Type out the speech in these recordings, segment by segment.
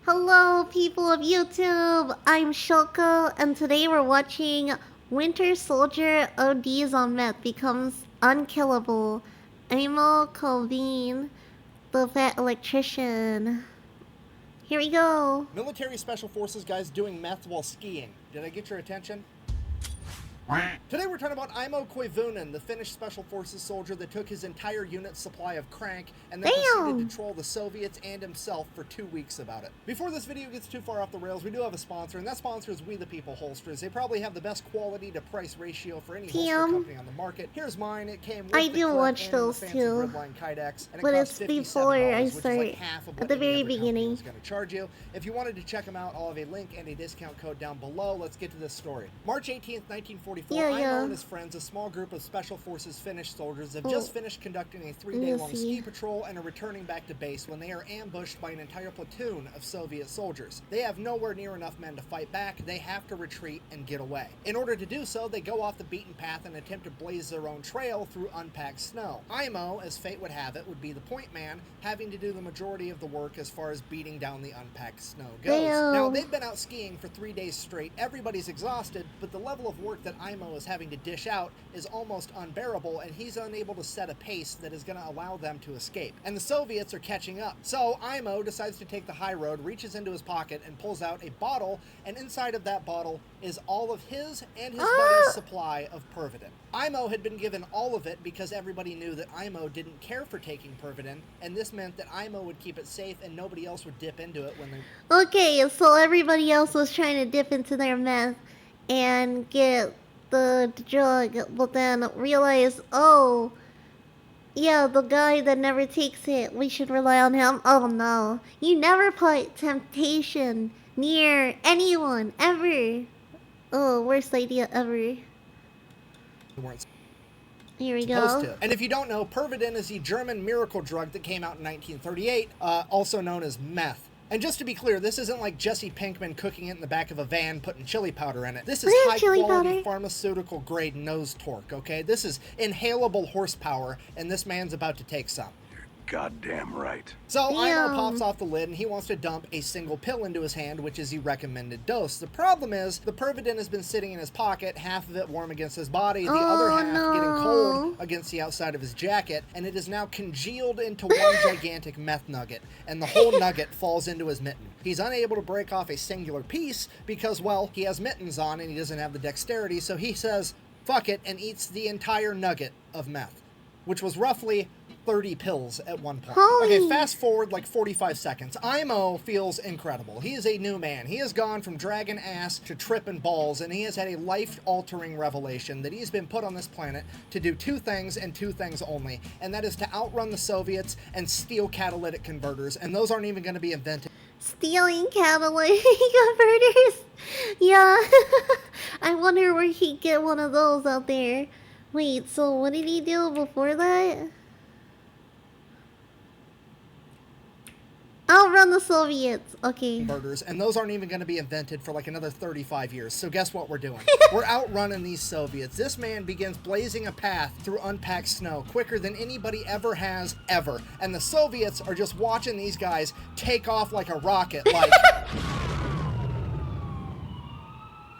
Hello, people of YouTube. I'm Schoko, and today we're watching Winter Soldier ODs on Meth becomes unkillable. Aimo Koivunen, the vet electrician. Here we go. Military Special Forces guys doing meth while skiing. Did I get your attention? Today we're talking about Aimo Koivunen, the Finnish Special Forces soldier that took his entire unit's supply of crank and then proceeded to troll the Soviets and himself for 2 weeks about it. Before this video gets too far off the rails, we do have a sponsor, and that sponsor is We the People Holsters. They probably have the best quality to price ratio for any holster company on the market. Here's mine. It came with I the do clip watch and those the fancy too, gridline kydex, and it but costs it's $57, before I which is start like half of what at the very any other company beginning. is going to charge you. If you wanted to check them out, I'll have a link and a discount code down below. Let's get to this story. March 18th, 1944, Aimo and his friends, a small group of Special Forces Finnish soldiers, have just finished conducting a 3-day-long ski patrol and are returning back to base when they are ambushed by an entire platoon of Soviet soldiers. They have nowhere near enough men to fight back. They have to retreat and get away. In order to do so, they go off the beaten path and attempt to blaze their own trail through unpacked snow. Aimo, as fate would have it, would be the point man, having to do the majority of the work as far as beating down the unpacked snow goes. Now, they've been out skiing for 3 days straight. Everybody's exhausted, but the level of work that Aimo is having to dish out is almost unbearable, and he's unable to set a pace that is going to allow them to escape. And the Soviets are catching up. So Aimo decides to take the high road, reaches into his pocket, and pulls out a bottle, and inside of that bottle is all of his and his buddy's supply of Pervitin. Aimo had been given all of it because everybody knew that Aimo didn't care for taking Pervitin, and this meant that Aimo would keep it safe and nobody else would dip into it when they... Okay, so everybody else was trying to dip into their meth and get the drug, but then realize, oh, yeah, the guy that never takes it, we should rely on him. Oh no, you never put temptation near anyone, ever. Oh, worst idea ever. weren't Here we go. And if you don't know, Pervitin is the German miracle drug that came out in 1938, also known as meth. And just to be clear, this isn't like Jesse Pinkman cooking it in the back of a van putting chili powder in it. This is high-quality pharmaceutical-grade nose torque, okay? This is inhalable horsepower, and this man's about to take some. Goddamn right. So Aimo pops off the lid and he wants to dump a single pill into his hand, which is the recommended dose. The problem is the Pervitin has been sitting in his pocket, half of it warm against his body, the other half getting cold against the outside of his jacket, and it is now congealed into one gigantic meth nugget, and the whole nugget falls into his mitten. He's unable to break off a singular piece because, well, he has mittens on and he doesn't have the dexterity, so he says, fuck it, and eats the entire nugget of meth, which was roughly 30 pills at one point. Okay, fast forward like 45 seconds. Aimo feels incredible. He is a new man. He has gone from dragging ass to tripping balls, and he has had a life-altering revelation that he's been put on this planet to do 2 things and 2 things only, and that is to outrun the Soviets and steal catalytic converters, and those aren't even going to be invented. Stealing catalytic converters? Yeah. I wonder where he'd get one of those out there. Wait, so what did he do before that? Outrun the Soviets. Okay. And those aren't even going to be invented for like another 35 years. So guess what we're doing? We're outrunning these Soviets. This man begins blazing a path through unpacked snow quicker than anybody ever has, ever. And the Soviets are just watching these guys take off like a rocket, like...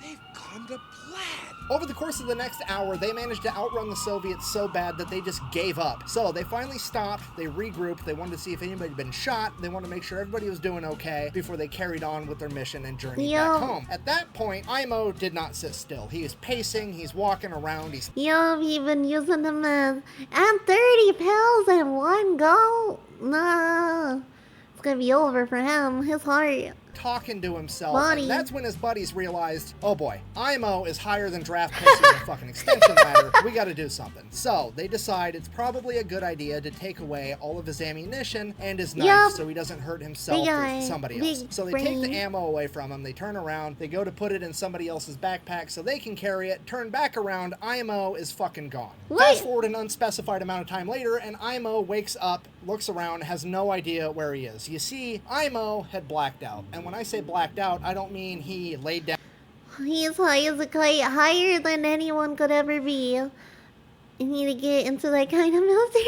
They've gone to plaid. Over the course of the next hour, they managed to outrun the Soviets so bad that they just gave up. So they finally stopped, they regrouped, they wanted to see if anybody had been shot, they wanted to make sure everybody was doing okay before they carried on with their mission and journeyed back home. At that point, Aimo did not sit still. He is pacing, he's walking around, he's... Yo, he been using them and 30 pills in one go? Nah. It's gonna be over for him, his heart. Talking to himself, and that's when his buddies realized, oh boy, Aimo is higher than draft pussy on a fucking extension ladder. We gotta do something. So they decide it's probably a good idea to take away all of his ammunition and his knife so he doesn't hurt himself or somebody else. So they take the ammo away from him, they turn around, they go to put it in somebody else's backpack so they can carry it, turn back around, Aimo is fucking gone. Fast forward an unspecified amount of time later, and Aimo wakes up, looks around, has no idea where he is. You see, Aimo had blacked out, and when I say blacked out, I don't mean he laid down. He's high as a kite, higher than anyone could ever be. You need to get into that kind of military.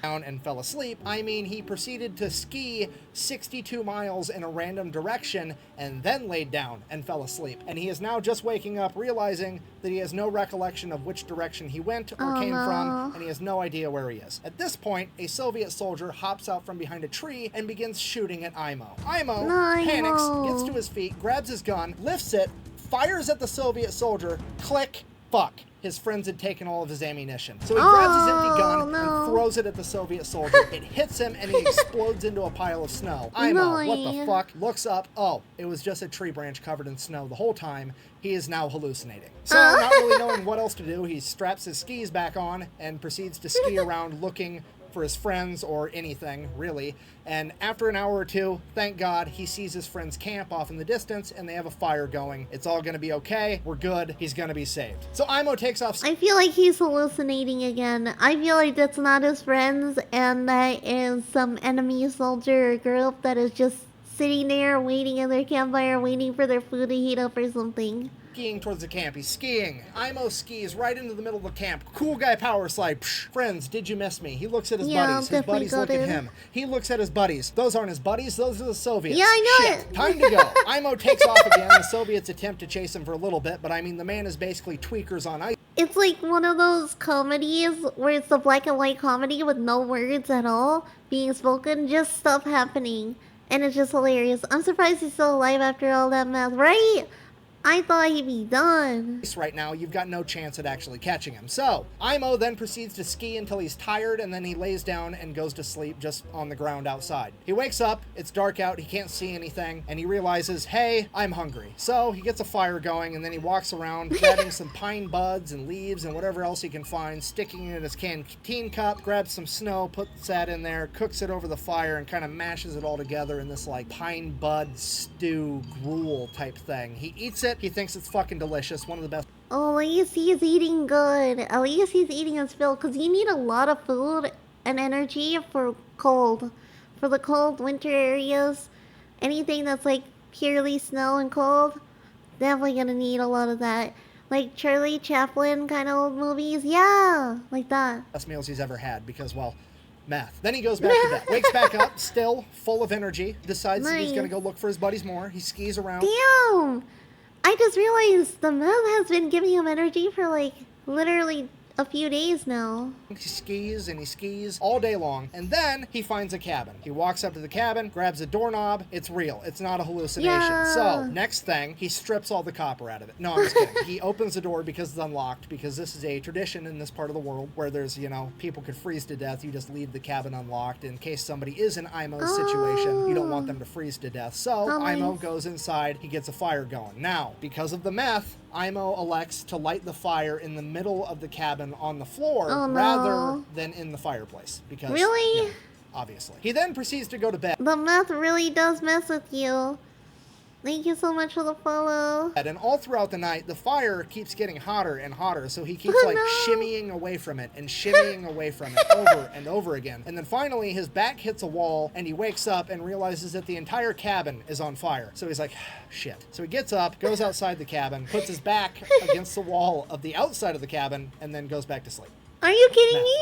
down and fell asleep. I mean, he proceeded to ski 62 miles in a random direction and then laid down and fell asleep. And he is now just waking up, realizing that he has no recollection of which direction he went or came from, and he has no idea where he is. At this point, a Soviet soldier hops out from behind a tree and begins shooting at Aimo. Aimo panics, gets to his feet, grabs his gun, lifts it, fires at the Soviet soldier, click, fuck. His friends had taken all of his ammunition. So he grabs his empty gun and throws it at the Soviet soldier. It hits him and he explodes into a pile of snow. Aimo, what the fuck? Looks up. Oh, it was just a tree branch covered in snow the whole time. He is now hallucinating. So not really knowing what else to do, he straps his skis back on and proceeds to ski around looking for his friends or anything, really. And after an hour or two, thank God, he sees his friend's camp off in the distance and they have a fire going. It's all gonna be okay. We're good. He's gonna be saved. So Aimo takes off. I feel like he's hallucinating again. I feel like that's not his friends and that is some enemy soldier group that is just sitting there waiting in their campfire, waiting for their food to heat up or something. Skiing towards the camp. He's skiing. Aimo skis right into the middle of the camp. Cool guy power slide. Psh. Friends, did you miss me? He looks at his buddies. His buddies look at him. He looks at his buddies. Those aren't his buddies. Those are the Soviets. Yeah, I know Shit. Time to go. Aimo takes off again. The Soviets attempt to chase him for a little bit, but I mean, the man is basically tweakers on ice. It's like one of those comedies where it's a black and white comedy with no words at all being spoken, just stuff happening. And it's just hilarious. I'm surprised he's still alive after all that meth, right? I thought he'd be done. Right now, you've got no chance at actually catching him. So, Aimo then proceeds to ski until he's tired, and then he lays down and goes to sleep just on the ground outside. He wakes up, it's dark out, he can't see anything, and he realizes, hey, I'm hungry. So, he gets a fire going, and then he walks around, grabbing some pine buds and leaves and whatever else he can find, sticking it in his canteen cup, grabs some snow, puts that in there, cooks it over the fire, and kind of mashes it all together in this, like, pine bud stew gruel type thing. He eats it. He thinks it's fucking delicious. One of the best. Oh, at least he's eating good. At least he's eating his fill, because you need a lot of food and energy for cold. For the cold winter areas, anything that's like purely snow and cold, definitely gonna need a lot of that. Like Charlie Chaplin kind of old movies. Yeah, like that. Best meals he's ever had because, well, meth. Then he goes back to bed. Wakes back up, still full of energy. Decides that he's gonna go look for his buddies more. He skis around. Damn! I just realized the meth has been giving him energy for like literally a few days now. He skis and he skis all day long, and then he finds a cabin. He walks up to the cabin, grabs a doorknob. It's real. It's not a hallucination. Yeah. So, next thing, he strips all the copper out of it. No, I'm just kidding. He opens the door because it's unlocked, because this is a tradition in this part of the world where there's, you know, people could freeze to death. You just leave the cabin unlocked in case somebody is in Aimo's situation. You don't want them to freeze to death. So, Aimo goes inside. He gets a fire going. Now, because of the meth, Aimo elects to light the fire in the middle of the cabin on the floor rather than in the fireplace. Because, really? Yeah, obviously. He then proceeds to go to bed. The meth really does mess with you. Thank you so much for the follow. And all throughout the night, the fire keeps getting hotter and hotter, so he keeps shimmying away from it and shimmying away from it over and over again. And then finally, his back hits a wall, and he wakes up and realizes that the entire cabin is on fire. So he's like, shit. So he gets up, goes outside the cabin, puts his back against the wall of the outside of the cabin, and then goes back to sleep. Are you kidding me?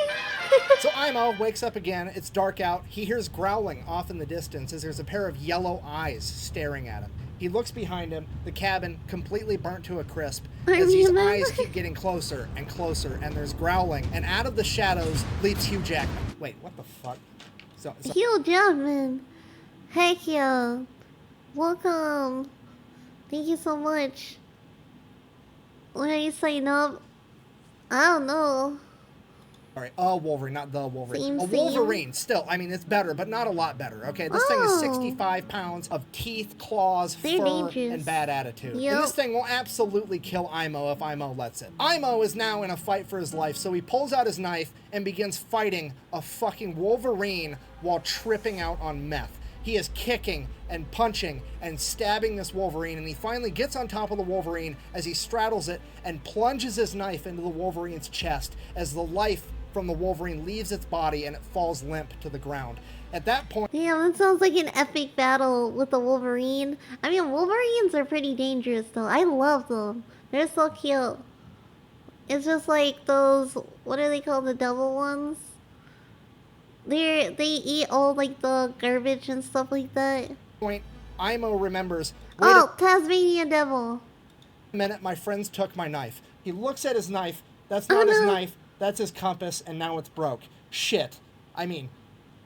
So Aimo wakes up again. It's dark out. He hears growling off in the distance as there's a pair of yellow eyes staring at him. He looks behind him, the cabin completely burnt to a crisp, as these eyes keep getting closer and closer, and there's growling, and out of the shadows leaps Hugh Jackman. Wait, what the fuck? Hugh Jackman. Heck yeah. Welcome. Thank you so much. When I sign up, I don't know. Alright, Wolverine, not the Wolverine. Same. Wolverine, still. I mean, it's better, but not a lot better, okay? This thing is 65 pounds of teeth, claws, fur, dangerous. And bad attitude. Yep. And this thing will absolutely kill Aimo if Aimo lets it. Aimo is now in a fight for his life, so he pulls out his knife and begins fighting a fucking Wolverine while tripping out on meth. He is kicking and punching and stabbing this Wolverine, and he finally gets on top of the Wolverine as he straddles it and plunges his knife into the Wolverine's chest as the life from the Wolverine leaves its body and it falls limp to the ground. At that point... Damn, that sounds like an epic battle with the Wolverine. I mean, Wolverines are pretty dangerous, though. I love them. They're so cute. It's just like those... What are they called? The devil ones? They eat all like the garbage and stuff like that. Point, Aimo remembers, wait Oh, Tasmanian devil. a minute, my friends took my knife. He looks at his knife. That's Oh not his no. knife. That's his compass, and now it's broke. Shit. I mean,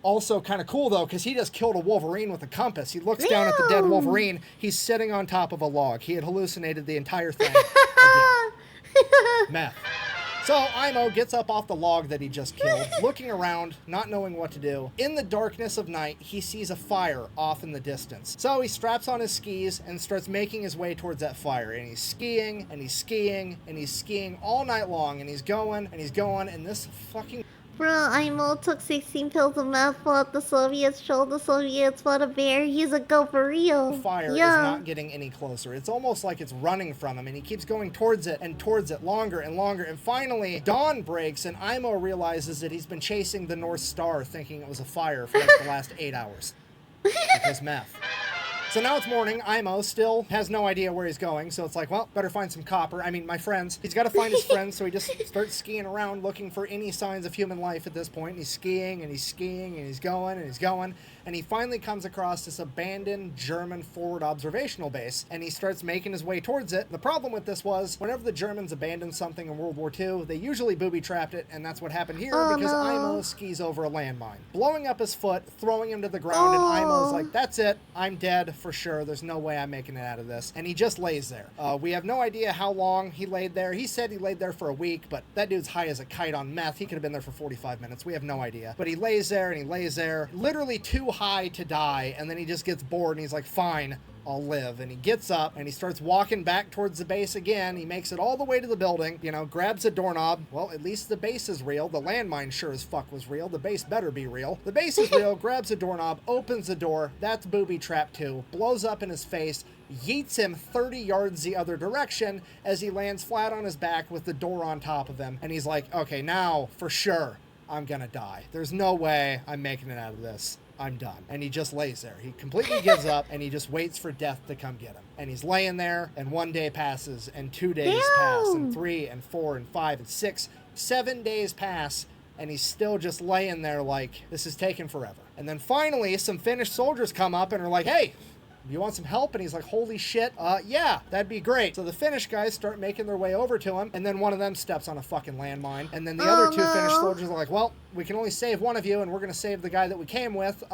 also kind of cool though, because he just killed a wolverine with a compass. He looks down at the dead Damn. wolverine. He's sitting on top of a log. He had hallucinated the entire thing again. Meth. So Aimo gets up off the log that he just killed, looking around, not knowing what to do. In the darkness of night, he sees a fire off in the distance. So he straps on his skis and starts making his way towards that fire. And he's skiing, and he's skiing, and he's skiing all night long. And he's going, and this fucking... Bro, Aimo took 16 pills of meth, fought the Soviets, showed the Soviets what a bear. He's a go for real. fire is not getting any closer. It's almost like it's running from him, and he keeps going towards it and towards it longer and longer. And finally, dawn breaks, and Aimo realizes that he's been chasing the North Star, thinking it was a fire for like the last 8 hours. Because meth. So now it's morning. Aimo still has no idea where he's going, so it's like, well, better find some copper. I mean, my friends. He's got to find his friends, so he just starts skiing around looking for any signs of human life at this point. And he's skiing, and he's skiing, and he's going, and he's going. And he finally comes across this abandoned German forward observational base, and he starts making his way towards it. The problem with this was, whenever the Germans abandoned something in World War II, they usually booby-trapped it, and that's what happened here because Aimo skis over a landmine, blowing up his foot, throwing him to the ground, and Aimo's like, that's it, I'm dead for sure, there's no way I'm making it out of this. And he just lays there. We have no idea how long he laid there. He said he laid there for a week, but that dude's high as a kite on meth. He could have been there for 45 minutes. We have no idea. But he lays there, and he lays there, literally too high to die, and then he just gets bored, and he's like, fine, I'll live. And he gets up, and he starts walking back towards the base again. He makes it all the way to the building, you know, grabs a doorknob. Well, at least the base is real. The landmine sure as fuck was real. The base better be real. The base is real, grabs a doorknob, opens the door. That's booby-trapped too. Blows up in his face, yeets him 30 yards the other direction as he lands flat on his back with the door on top of him. And he's like, okay, now, for sure, I'm gonna die. There's no way I'm making it out of this. I'm done. And he just lays there. He completely gives up, and he just waits for death to come get him. And he's laying there, and 1 day passes, and 2 days pass, and 3 and 4 and 5 and 6, 7 days pass, and he's still just laying there like, this is taking forever. And then finally, some Finnish soldiers come up and are like, hey, you want some help? And he's like, holy shit, yeah, that'd be great. So the Finnish guys start making their way over to him, and then one of them steps on a fucking landmine. And then the other two Finnish soldiers are like, well, we can only save one of you, and we're going to save the guy that we came with.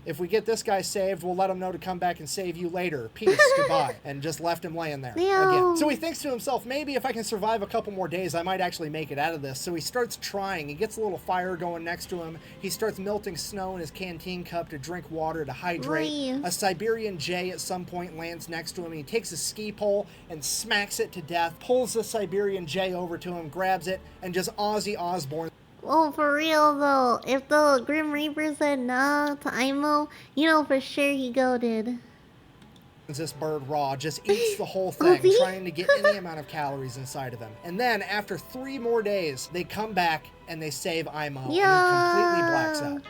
If we get this guy saved, we'll let him know to come back and save you later. Peace, goodbye. And just left him laying there again. So he thinks to himself, maybe if I can survive a couple more days, I might actually make it out of this. So he starts trying. He gets a little fire going next to him. He starts melting snow in his canteen cup to drink water to hydrate. A Siberian jay at some point lands next to him, and he takes a ski pole and smacks it to death, pulls the Siberian jay over to him, grabs it, and just Ozzy Osbourne. Oh, for real though, if the Grim Reaper said nah to Aimo, you know for sure he goated. This bird raw, just eats the whole thing, trying to get any amount of calories inside of him. And then after 3 more days, they come back and they save Aimo, and he completely blacks out.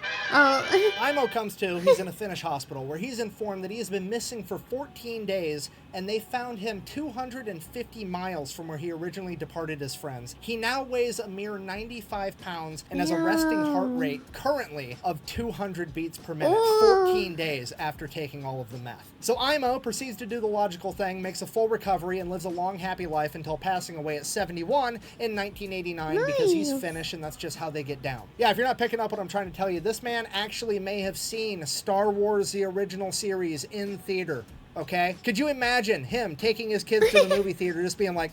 Aimo comes to. He's in a Finnish hospital where he's informed that he has been missing for 14 days, and they found him 250 miles from where he originally departed his friends. He now weighs a mere 95 pounds and has a resting heart rate currently of 200 beats per minute, 14 days after taking all of the meth. So Aimo proceeds to do the logical thing, makes a full recovery, and lives a long, happy life until passing away at 71 in 1989 because he's Finnish, and that's just how they get down. Yeah, if you're not picking up what I'm trying to tell you, this man actually may have seen Star Wars, the original series, in theater, okay? Could you imagine him taking his kids to the movie theater just being like,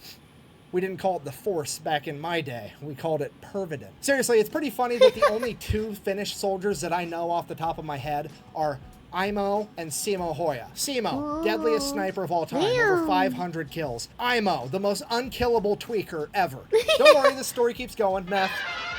we didn't call it the Force back in my day. We called it Pervidin. Seriously, it's pretty funny that the only 2 Finnish soldiers that I know off the top of my head are Aimo and Simo Hoya. Simo, deadliest sniper of all time, over 500 kills. Aimo, the most unkillable tweaker ever. Don't worry, the story keeps going. Meth.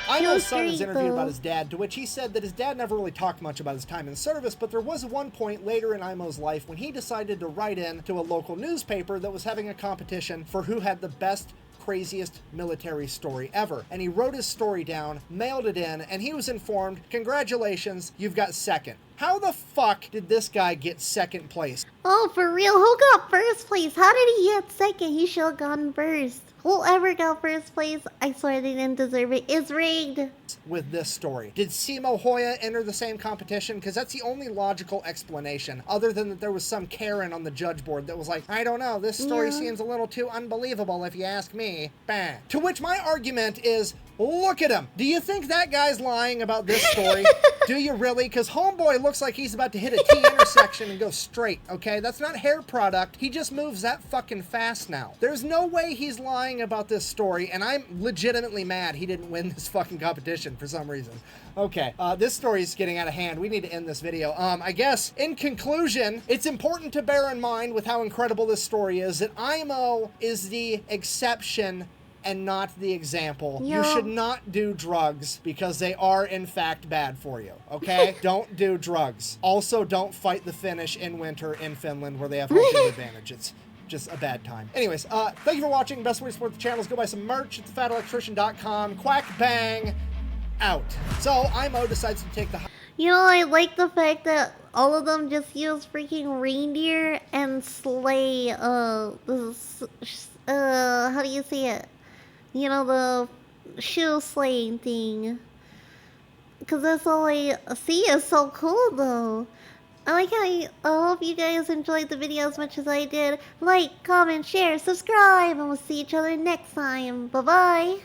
Aimo's son was interviewed about his dad, to which he said that his dad never really talked much about his time in service, but there was one point later in Aimo's life when he decided to write in to a local newspaper that was having a competition for who had the best, craziest military story ever. And he wrote his story down, mailed it in, and he was informed, congratulations, you've got second. How the fuck did this guy get second place? Oh, for real? Who got first place? How did he get second? He should have gotten first. Whoever got first place, I swear they didn't deserve it. It's rigged. With this story, did Simo Hoya enter the same competition? Because that's the only logical explanation, other than that there was some Karen on the judge board that was like, I don't know, this story seems a little too unbelievable if you ask me. Bang. To which my argument is, look at him. Do you think that guy's lying about this story? Do you really? Because homeboy looks like he's about to hit a T intersection and go straight, okay? That's not hair product. He just moves that fucking fast now. There's no way he's lying about this story, and I'm legitimately mad he didn't win this fucking competition for some reason. Okay, this story is getting out of hand. We need to end this video. I guess, in conclusion, it's important to bear in mind with how incredible this story is that Aimo is the exception and not the example. Yeah. You should not do drugs because they are in fact bad for you, okay? Don't do drugs. Also, don't fight the Finnish in winter in Finland where they have home field advantage. It's just a bad time. Anyways, thank you for watching. Best way to support the channel is go buy some merch at thefatelectrician.com. Quack bang, out. So, Aimo decides to take the... You know, I like the fact that all of them just use freaking reindeer and slay, how do you say it? You know, the shoe slaying thing. Because that's all I see is so cool, though. I hope you guys enjoyed the video as much as I did. Like, comment, share, subscribe, and we'll see each other next time. Bye-bye.